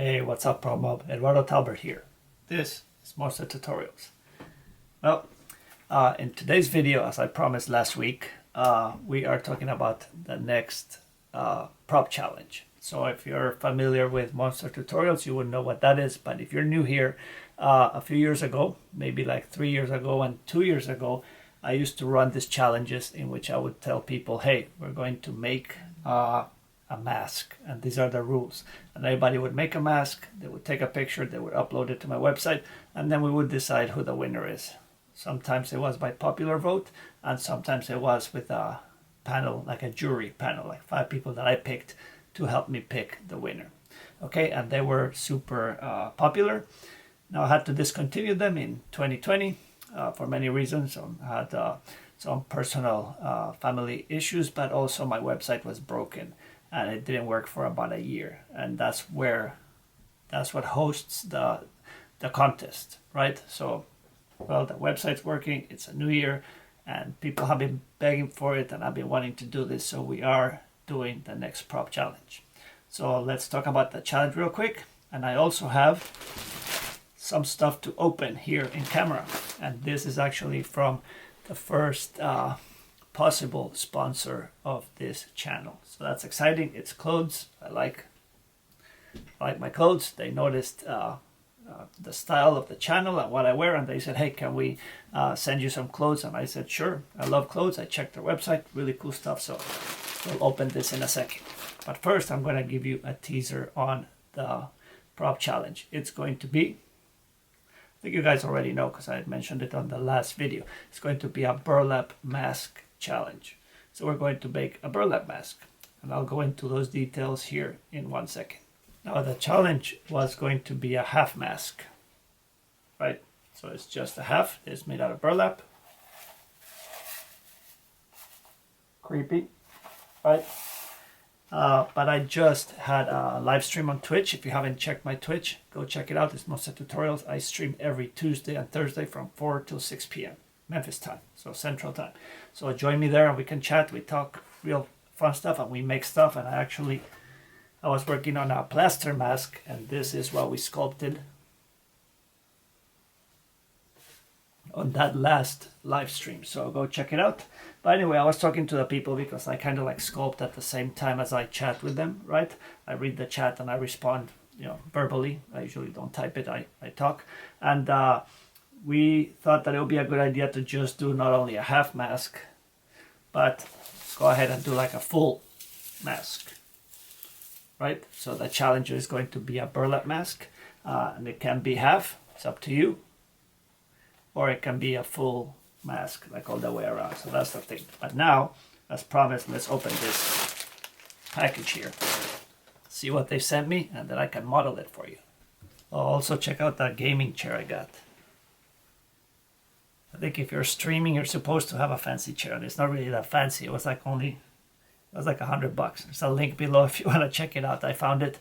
Hey, what's up, Promob? Eduardo Talbert here. This is Monster Tutorials. Well, in today's video, as I promised last week, we are talking about the next prop challenge. So if you're familiar with Monster Tutorials, you would know what that is. But if you're new here, a few years ago, maybe like 3 years ago and 2 years ago, I used to run these challenges in which I would tell people, hey, we're going to make a mask, and these are the rules. And everybody would make a mask, they would take a picture, they would upload it to my website, and then we would decide who the winner is. Sometimes it was by popular vote, and sometimes it was with a panel, like a jury panel, like 5 people that I picked to help me pick the winner. Okay, and they were super popular. Now I had to discontinue them in 2020 for many reasons. I had some personal family issues, but also my website was broken and it didn't work for about a year. And that's what hosts the contest, right? So, well, the website's working, it's a new year, and people have been begging for it, and I've been wanting to do this, so we are doing the next prop challenge. So let's talk about the challenge real quick. And I also have some stuff to open here in camera, and this is actually from the first possible sponsor of this channel. So that's exciting. It's clothes. I like my clothes. They noticed the style of the channel and what I wear, and they said, hey, can we send you some clothes? And I said, sure. I love clothes. I checked their website, really cool stuff. So we'll open this in a second. But first, I'm going to give you a teaser on the prop challenge. It's going to be, I think you guys already know because I had mentioned it on the last video, it's going to be a burlap mask challenge. So we're going to make a burlap mask, and I'll go into those details here in 1 second. Now the challenge was going to be a half mask, right? So it's just a half. It's made out of burlap. Creepy, right? But I just had a live stream on Twitch. If you haven't checked my Twitch, go check it out. It's Monster Tutorials. I stream every Tuesday and Thursday from 4 till 6 p.m. Memphis time, so Central time. So join me there and we can chat. We talk real fun stuff and we make stuff. And I was working on a plaster mask, and this is what we sculpted on that last live stream. So go check it out. But anyway, I was talking to the people because I kind of like sculpt at the same time as I chat with them, right? I read the chat and I respond, verbally. I usually don't type it, I talk. And we thought that it would be a good idea to just do not only a half mask, but go ahead and do like a full mask, right? So the challenge is going to be a burlap mask, and it can be half, it's up to you, or it can be a full mask, like all the way around. So that's the thing. But now, as promised, let's open this package here, see what they sent me, and then I can model it for you. I'll also check out that gaming chair I got. I think if you're streaming, you're supposed to have a fancy chair, and it's not really that fancy. It was like $100. There's a link below if you want to check it out. I found it.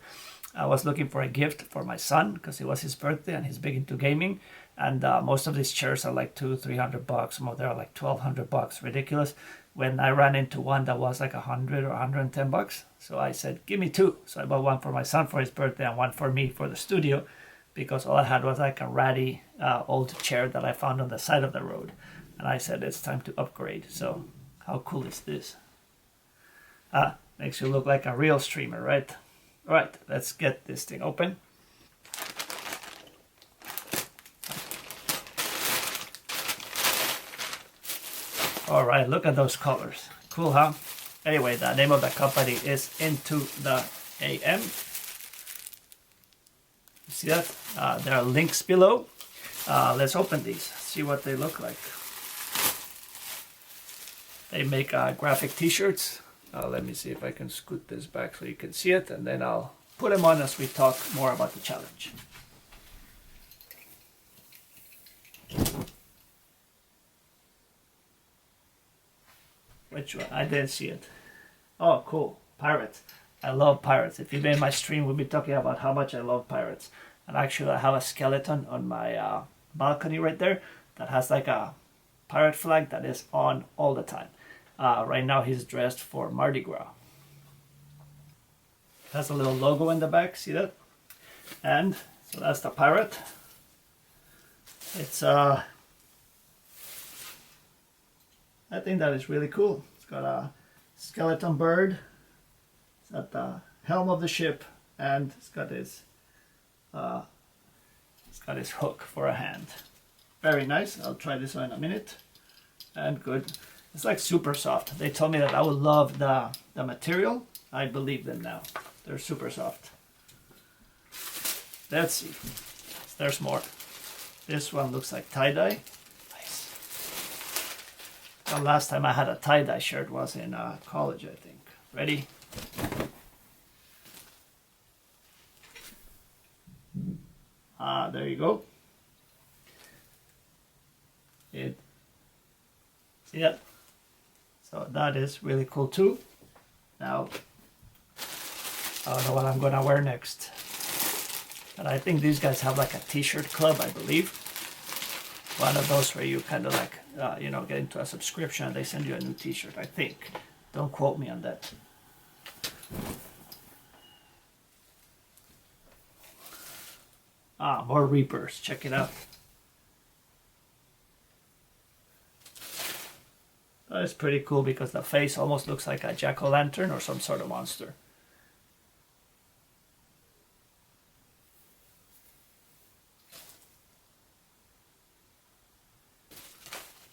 I was looking for a gift for my son because it was his birthday and he's big into gaming. And most of these chairs are like $200-300. Some of them are like $1,200. Ridiculous. When I ran into one that was like $100 or $110, so I said, give me 2. So I bought one for my son for his birthday and one for me for the studio, because all I had was like a ratty old chair that I found on the side of the road. And I said, it's time to upgrade. So how cool is this? Makes you look like a real streamer, right? All right, let's get this thing open. All right, look at those colors. Cool, huh? Anyway, the name of the company is Into the AM. You see that? There are links below. Let's open these, see what they look like. They make graphic t-shirts. Let me see if I can scoot this back so you can see it, and then I'll put them on as we talk more about the challenge. Which one? I didn't see it. Oh, cool. Pirates. I love pirates. If you've been in my stream, we'll be talking about how much I love pirates. And actually, I have a skeleton on my balcony right there that has like a pirate flag that is on all the time. Right now, he's dressed for Mardi Gras. It has a little logo in the back. See that? And so that's the pirate. It's I think that is really cool. It's got a skeleton bird. It's at the helm of the ship, and it's got his hook for a hand. Very nice. I'll try this one in a minute. And good. It's like super soft. They told me that I would love the material. I believe them now. They're super soft. Let's see. There's more. This one looks like tie-dye. Nice. The last time I had a tie-dye shirt was in college, I think. Ready? There you go. Yeah. So that is really cool too. Now, I don't know what I'm gonna wear next. But I think these guys have like a t-shirt club, I believe. One of those where you kind of like, you know, get into a subscription and they send you a new t-shirt, I think. Don't quote me on that. More Reapers. Check it out. That is pretty cool because the face almost looks like a jack-o'-lantern or some sort of monster.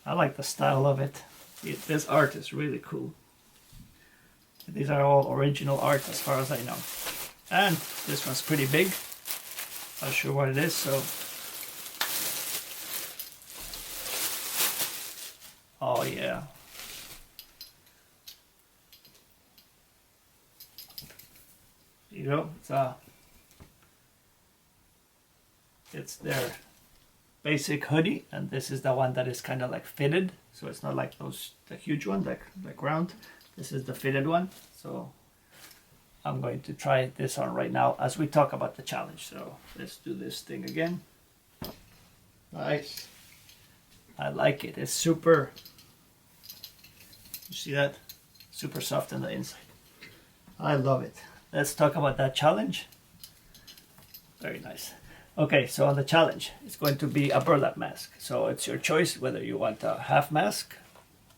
I like the style of it. This art is really cool. These are all original art as far as I know. And this one's pretty big. Not sure what it is, so... Oh yeah. You know, it's their basic hoodie, and this is the one that is kind of like fitted, so it's not like those the huge one like round. This is the fitted one, so I'm going to try this on right now as we talk about the challenge. So let's do this thing again. Nice. I like it. It's super, you see that? Super soft on the inside. I love it. Let's talk about that challenge. Very nice. Okay, so on the challenge, it's going to be a burlap mask. So it's your choice whether you want a half mask,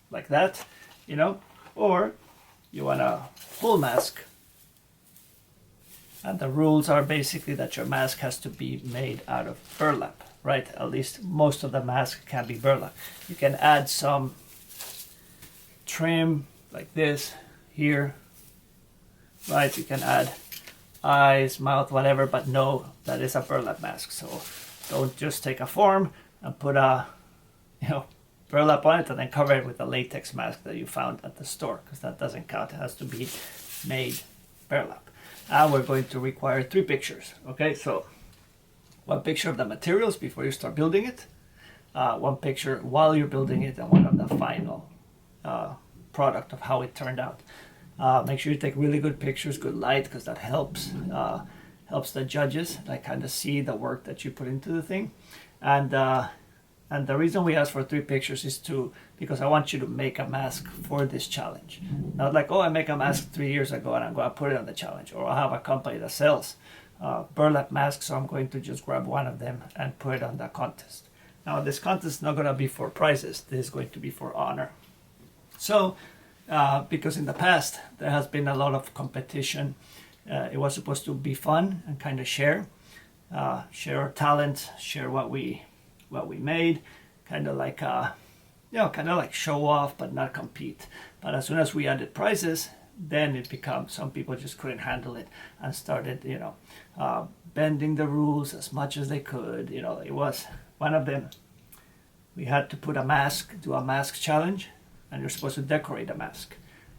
like that, you know, or you want a full mask. And the rules are basically that your mask has to be made out of burlap, right? At least most of the mask can be burlap. You can add some trim like this here, right? You can add eyes, mouth, whatever, but no, that is a burlap mask. So don't just take a form and put a, you know, burlap on it and then cover it with a latex mask that you found at the store, because that doesn't count. It has to be made burlap. And we're going to require 3 pictures. Okay, so 1 picture of the materials before you start building it, 1 picture while you're building it, and 1 of the final product of how it turned out. Make sure you take really good pictures, good light, because that helps the judges like kind of see the work that you put into the thing. And the reason we ask for 3 pictures is because I want you to make a mask for this challenge. Not like, oh, I make a mask 3 years ago and I'm going to put it on the challenge, or I have a company that sells burlap masks, so I'm going to just grab 1 of them and put it on the contest. Now this contest is not going to be for prizes. This is going to be for honor. So because in the past there has been a lot of competition. It was supposed to be fun and kind of share our talent, share what we made, kind of like kind of like show off but not compete. But as soon as we added prizes, then it became, some people just couldn't handle it and started, you know, bending the rules as much as they could. You know, it was one of them. We had to put a mask, do a mask challenge, and you're supposed to decorate a mask.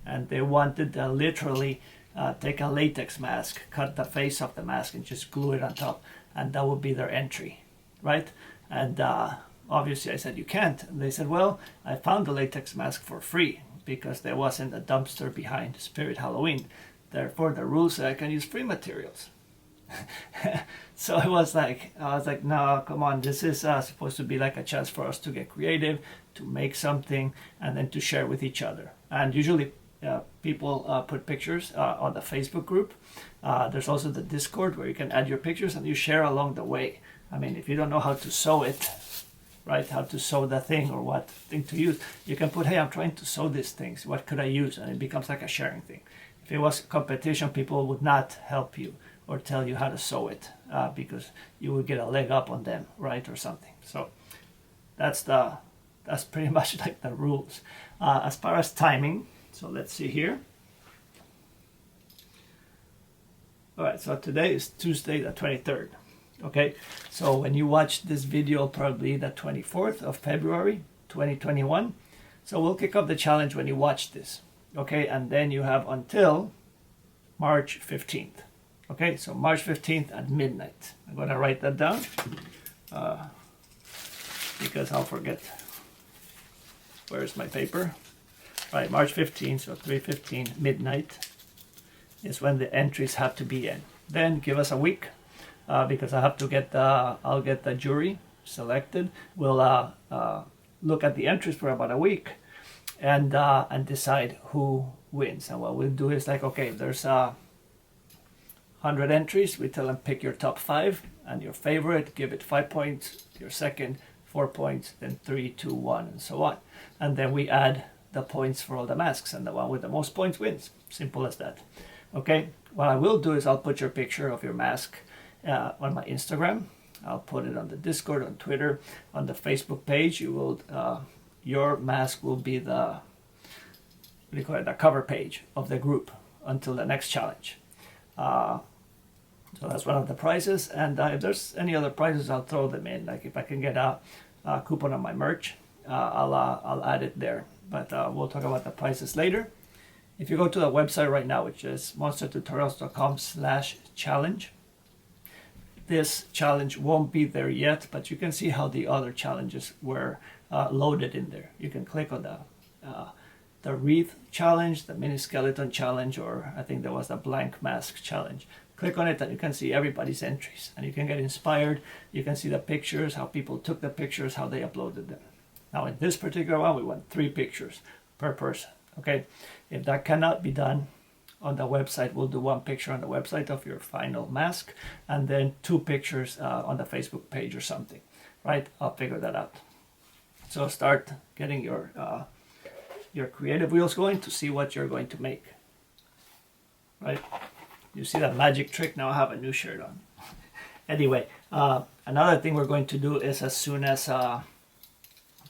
And they wanted to literally take a latex mask, cut the face off the mask, and just glue it on top, and that would be their entry, right? And obviously I said, you can't. And they said, well, I found the latex mask for free because there wasn't a dumpster behind Spirit Halloween. Therefore, the rules say I can use free materials. So I was like, no, come on, this is supposed to be like a chance for us to get creative, to make something, and then to share with each other. And usually people put pictures on the Facebook group, There's also the Discord where you can add your pictures and you share along the way. I mean, if you don't know how to sew it, right, how to sew the thing or what thing to use, you can put, hey, I'm trying to sew these things, what could I use? And it becomes like a sharing thing. If it was competition, people would not help you or tell you how to sew it because you would get a leg up on them, right, or something. So that's pretty much like the rules. As far as timing, so let's see here. All right, so today is Tuesday the 23rd. Okay, so when you watch this video, probably the 24th of February 2021. So we'll kick off the challenge when you watch this. Okay, and then you have until March 15th. Okay, so March 15th at midnight. I'm going to write that down because I'll forget. Where's my paper? All right, March 15th, so 3:15 midnight is when the entries have to be in. Then give us a week. Because I have to get I'll get the jury selected. We'll look at the entries for about a week and decide who wins. And what we'll do is like, okay, if there's 100 entries, we tell them pick your top 5 and your favorite, give it 5 points, your second 4 points, then 3, 2, 1, and so on. And then we add the points for all the masks, and the one with the most points wins. Simple as that. Okay. What I will do is I'll put your picture of your mask on my Instagram. I'll put it on the Discord, on Twitter, on the Facebook page. You will, your mask will be the, what do you call it, the cover page of the group until the next challenge. So that's one of the prizes. And if there's any other prizes, I'll throw them in. Like if I can get a coupon on my merch, I'll add it there. But we'll talk about the prizes later. If you go to the website right now, which is monstertutorials.com/challenge, this challenge won't be there yet, but you can see how the other challenges were loaded in there. You can click on the wreath challenge, the mini skeleton challenge, or I think there was the blank mask challenge. Click on it and you can see everybody's entries and you can get inspired. You can see the pictures, how people took the pictures, how they uploaded them. Now in this particular one, we want 3 pictures per person. Okay, if that cannot be done, on the website, we'll do 1 picture on the website of your final mask and then 2 pictures on the Facebook page or something, right? I'll figure that out. So start getting your creative wheels going to see what you're going to make, right? You see that magic trick? Now I have a new shirt on. Anyway, another thing we're going to do is as soon as I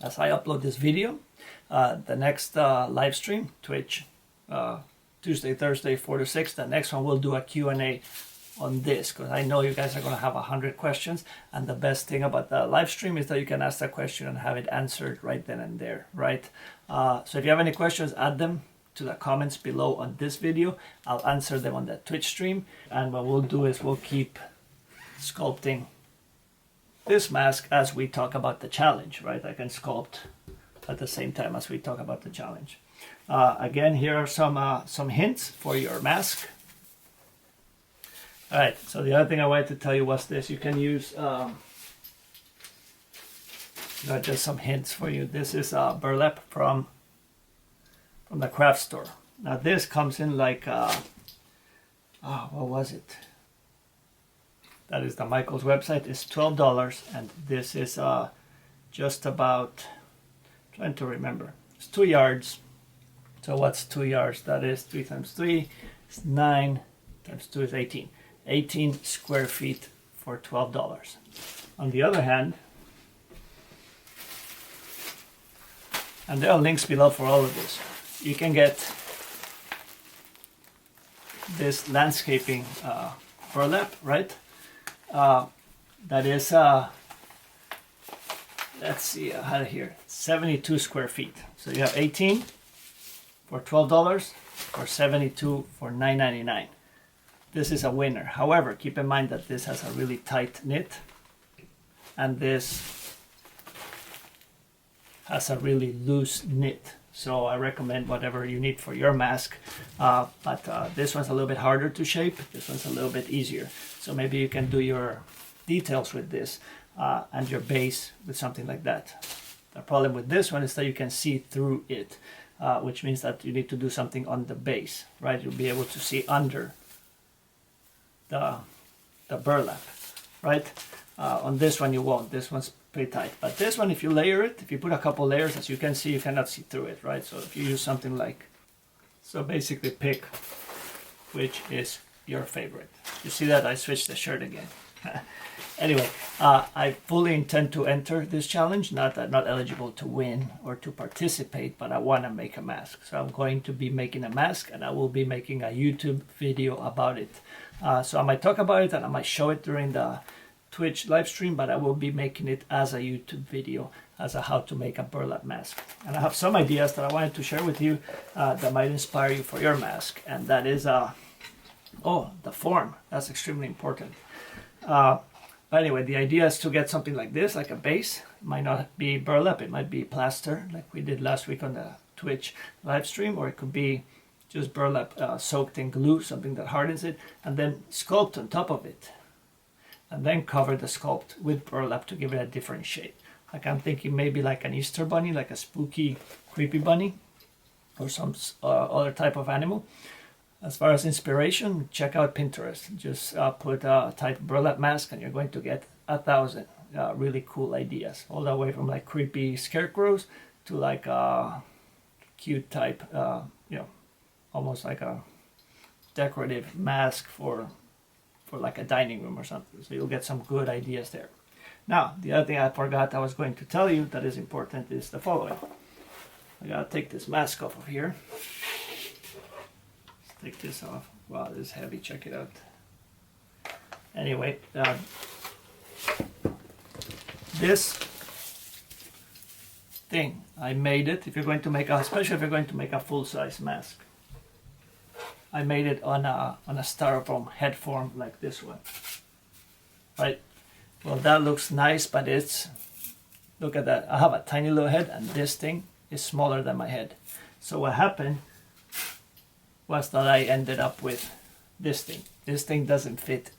upload this video, the next live stream, Twitch, Tuesday, Thursday, 4 to 6. The next one we'll do a Q&A on this because I know you guys are going to have 100 questions, and the best thing about the live stream is that you can ask the question and have it answered right then and there, right? So if you have any questions, add them to the comments below on this video. I'll answer them on the Twitch stream, and what we'll do is we'll keep sculpting this mask as we talk about the challenge, right? I can sculpt at the same time as we talk about the challenge. Again, here are some hints for your mask. All right, so the other thing I wanted to tell you was this. You can use, just some hints for you. This is burlap from the craft store. Now this comes in like, what was it? That is the Michael's website. It's $12, and this is just about, trying to remember. It's 2 yards. So what's 2 yards? That is 3 times 3 is 9 times 2 is 18. 18 square feet for $12. On the other hand, and there are links below for all of this, you can get this landscaping burlap, right? That is, let's see, I had it here, 72 square feet. So you have 18 for $12 or 72 for $9.99. This is a winner. However, keep in mind that this has a really tight knit and this has a really loose knit. So I recommend whatever you need for your mask. But this one's a little bit harder to shape. This one's a little bit easier. So maybe you can do your details with this and your base with something like that. The problem with this one is that you can see through it, which means that you need to do something on the base, right? You'll be able to see under the burlap, right? On this one you won't. This one's pretty tight. But this one, if you layer it, if you put a couple layers, as you can see, you cannot see through it, right? So if you use something like, so basically pick which is your favorite. You see that I switched the shirt again. Anyway, I fully intend to enter this challenge. Not eligible to win or to participate, but I want to make a mask. So I'm going to be making a mask, and I will be making a YouTube video about it. So I might talk about it and I might show it during the Twitch live stream, but I will be making it as a YouTube video as a how to make a burlap mask. And I have some ideas that I wanted to share with you that might inspire you for your mask. And that is, the form. That's extremely important. Anyway, the idea is to get something like this, like a base. It might not be burlap, it might be plaster, like we did last week on the Twitch live stream, or it could be just burlap soaked in glue, something that hardens it, and then sculpt on top of it. And then cover the sculpt with burlap to give it a different shape. Like I'm thinking maybe like an Easter bunny, like a spooky, creepy bunny, or some other type of animal. As far as inspiration, check out Pinterest. Just put type burlap mask and you're going to get 1,000 really cool ideas. All the way from like creepy scarecrows to like cute type, almost like a decorative mask for like a dining room or something. So you'll get some good ideas there. Now, the other thing I forgot I was going to tell you that is important is the following. I gotta take this mask off of here. Let's take this off. Wow, this is heavy, check it out. Anyway, this thing, I made it, if you're going to make especially if you're going to make a full-size mask. I made it on a styrofoam head form like this one, right? Well, that looks nice, but look at that. I have a tiny little head, and this thing is smaller than my head. So what happened was that I ended up with this thing. This thing doesn't fit.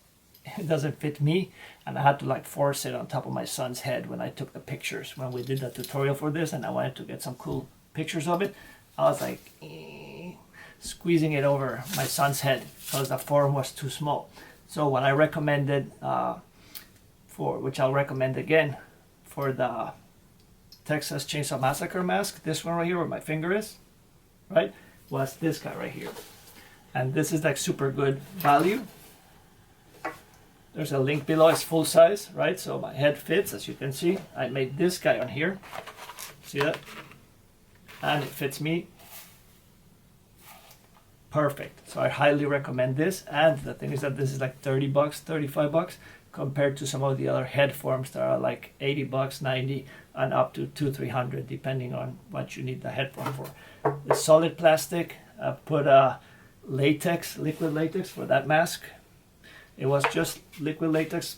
It doesn't fit me, and I had to like force it on top of my son's head when I took the pictures. When we did the tutorial for this, and I wanted to get some cool pictures of it, I was like, squeezing it over my son's head because the form was too small. So what I recommended which I'll recommend again for the Texas Chainsaw Massacre mask, this one right here where my finger is, right, was this guy right here. And this is like super good value. There's a link below, it's full size, right? So my head fits, as you can see. I made this guy on here, see that? And it fits me perfect. So I highly recommend this. And the thing is that this is like 30 bucks, 35 bucks compared to some of the other head forms that are like 80 bucks, 90 and up to 200-300 depending on what you need the head form for. The solid plastic, I put liquid latex for that mask. It was just liquid latex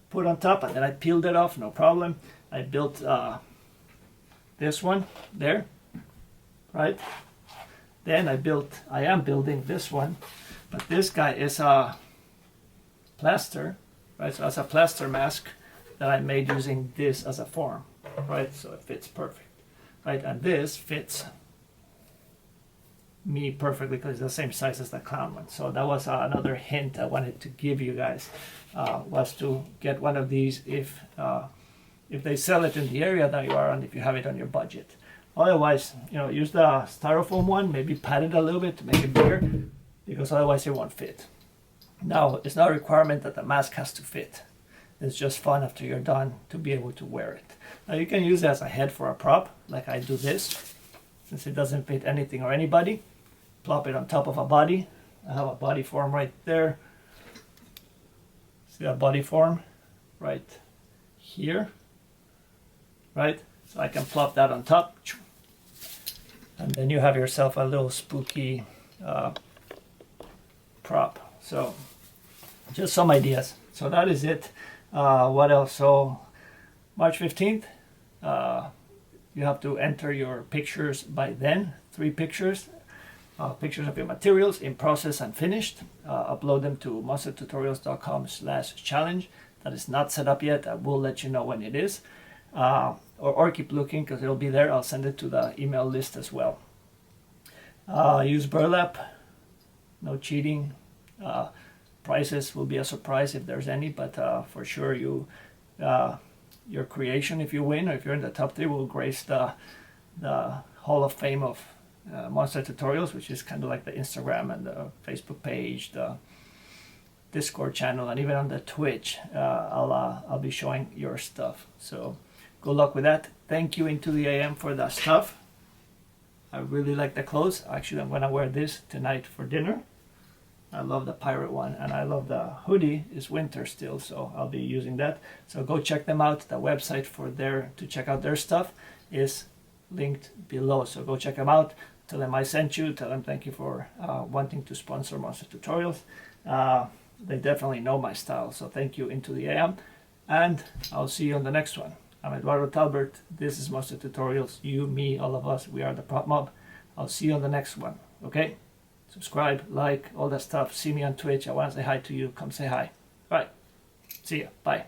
put on top, and then I peeled it off, no problem. I built this one there, right? Then I am building this one, but this guy is a plaster, right? So that's a plaster mask that I made using this as a form, right? So it fits perfect, right? And this fits me perfectly because it's the same size as the clown one. So that was another hint I wanted to give you guys, was to get one of these if they sell it in the area that you are and if you have it on your budget. Otherwise, use the styrofoam one, maybe pat it a little bit to make it bigger, because otherwise it won't fit. Now, it's not a requirement that the mask has to fit. It's just fun after you're done to be able to wear it. Now you can use it as a head for a prop, like I do this. Since it doesn't fit anything or anybody, plop it on top of a body. I have a body form right there. See that body form? Right here. Right? So I can plop that on top. And then you have yourself a little spooky prop. So just some ideas. So that is it. What else? So March 15th, you have to enter your pictures by then. 3 pictures. Pictures of your materials in process and finished. Upload them to monstertutorials.com/challenge. That is not set up yet. I will let you know when it is. Or keep looking because it'll be there. I'll send it to the email list as well. Use burlap. No cheating. prizes will be a surprise if there's any, but for sure your creation, if you win or if you're in the top 3, will grace the Hall of Fame of Monster Tutorials, which is kind of like the Instagram and the Facebook page, the Discord channel, and even on the Twitch. I'll be showing your stuff. So good luck with that. Thank you Into the AM for the stuff. I really like the clothes. Actually, I'm gonna wear this tonight for dinner. I love the pirate one, and I love the hoodie. It's winter still, so I'll be using that. So go check them out. The website to check out their stuff is linked below. So go check them out. Tell them I sent you. Tell them thank you for wanting to sponsor Monster Tutorials. They definitely know my style. So thank you Into the AM, and I'll see you on the next one. I'm Eduardo Talbert. This is Monster Tutorials. You, me, all of us. We are the Prop Mob. I'll see you on the next one. Okay? Subscribe, like, all that stuff. See me on Twitch. I want to say hi to you. Come say hi. All right. See ya. Bye.